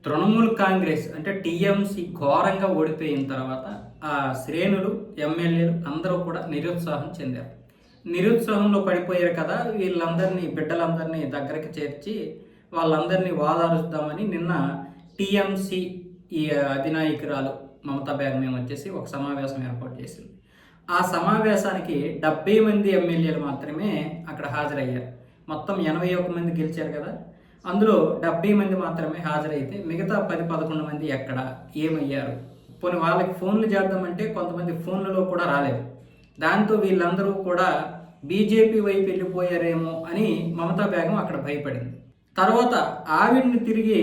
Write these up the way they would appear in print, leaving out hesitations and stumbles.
తృణమూల్ కాంగ్రెస్ అంటే టీఎంసీ ఘోరంగా ఓడిపోయిన తర్వాత ఆ శ్రేణులు ఎమ్మెల్యేలు అందరూ కూడా నిరుత్సాహం చెందారు. నిరుత్సాహంలో పడిపోయారు కదా, వీళ్ళందరినీ బిడ్డలందరినీ దగ్గరికి చేర్చి వాళ్ళందరినీ వాదారుద్దామని నిన్న టీఎంసీ ఈ అధినాయకురాలు మమతా బేగం వచ్చేసి ఒక సమావేశం ఏర్పాటు చేసింది. ఆ సమావేశానికి 70 మంది ఎమ్మెల్యేలు మాత్రమే అక్కడ హాజరయ్యారు. మొత్తం 81 మంది గెలిచారు కదా, అందులో 70 మంది మాత్రమే హాజరైతే మిగతా 10-11 మంది ఎక్కడ ఏమయ్యారు? పోనీ వాళ్ళకి ఫోన్లు చేద్దామంటే కొంతమంది ఫోన్లలో కూడా రాలేదు. దాంతో వీళ్ళందరూ కూడా బీజేపీ వైపు వెళ్ళిపోయారేమో అని మమతా బేగం అక్కడ భయపడింది. తర్వాత ఆవిడ్ని తిరిగి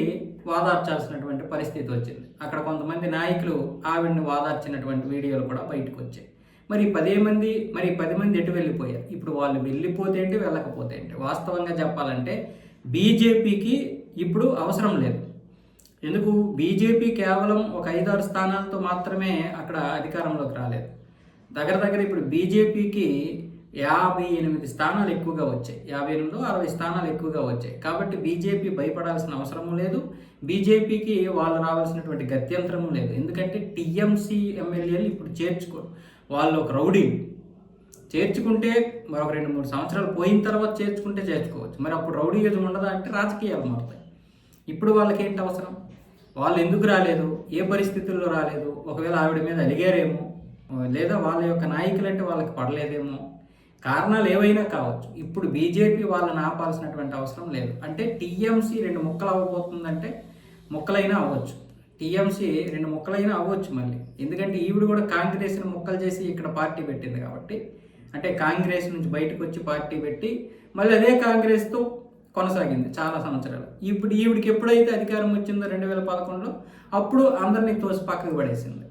వాదార్చాల్సినటువంటి పరిస్థితి వచ్చింది. అక్కడ కొంతమంది నాయకులు ఆవిడ్ని వాదార్చినటువంటి వీడియోలు కూడా బయటకు వచ్చాయి. మరి 10 మంది ఎటు వెళ్ళిపోయారు? ఇప్పుడు వాళ్ళు వెళ్ళిపోతే ఏంటి, వెళ్ళకపోతే ఏంటి? వాస్తవంగా చెప్పాలంటే బీజేపీకి ఇప్పుడు అవసరం లేదు. ఎందుకు? బీజేపీ కేవలం ఒక 5-6 స్థానాలతో మాత్రమే అక్కడ అధికారంలోకి రాలేదు. దగ్గర ఇప్పుడు బీజేపీకి 58 స్థానాలు ఎక్కువగా వచ్చాయి. 58-60 స్థానాలు ఎక్కువగా వచ్చాయి. కాబట్టి బీజేపీ భయపడాల్సిన అవసరము లేదు. బీజేపీకి వాళ్ళు రావాల్సినటువంటి గత్యంతరము లేదు. ఎందుకంటే టీఎంసీ ఎమ్మెల్యేలు ఇప్పుడు చేర్చుకోరు. వాళ్ళు ఒక రౌడీలు. చేర్చుకుంటే మరొక 2-3 సంవత్సరాలు పోయిన తర్వాత చేర్చుకోవచ్చు. మరి అప్పుడు రౌడీయిజం ఉండదా అంటే రాజకీయాలు మారుతాయి. ఇప్పుడు వాళ్ళకి ఏంటి అవసరం? వాళ్ళు ఎందుకు రాలేదు? ఏ పరిస్థితుల్లో రాలేదు? ఒకవేళ ఆవిడ మీద అలిగారేమో, లేదా వాళ్ళ యొక్క నాయకులంటే వాళ్ళకి పడలేదేమో, కారణాలు ఏవైనా కావచ్చు. ఇప్పుడు బీజేపీ వాళ్ళని ఆపాల్సినటువంటి అవసరం లేదు. అంటే టీఎంసీ 2 ముక్కలు అవ్వబోతుందంటే ముక్కలైనా అవ్వచ్చు. టీఎంసీ 2 ముక్కలైనా అవ్వచ్చు మళ్ళీ. ఎందుకంటే ఈవిడ కూడా కాంగ్రెస్ని ముక్కలు చేసి ఇక్కడ పార్టీ పెట్టింది కాబట్టి, అంటే కాంగ్రెస్ నుంచి బయటకు వచ్చి పార్టీ పెట్టి మళ్ళీ అదే కాంగ్రెస్తో కొనసాగింది చాలా సంవత్సరాలు. ఇప్పుడు ఈవిడికి ఎప్పుడైతే అధికారం వచ్చిందో 2011లో, అప్పుడు అందరినీ తోసి పక్కకు పడేసింది.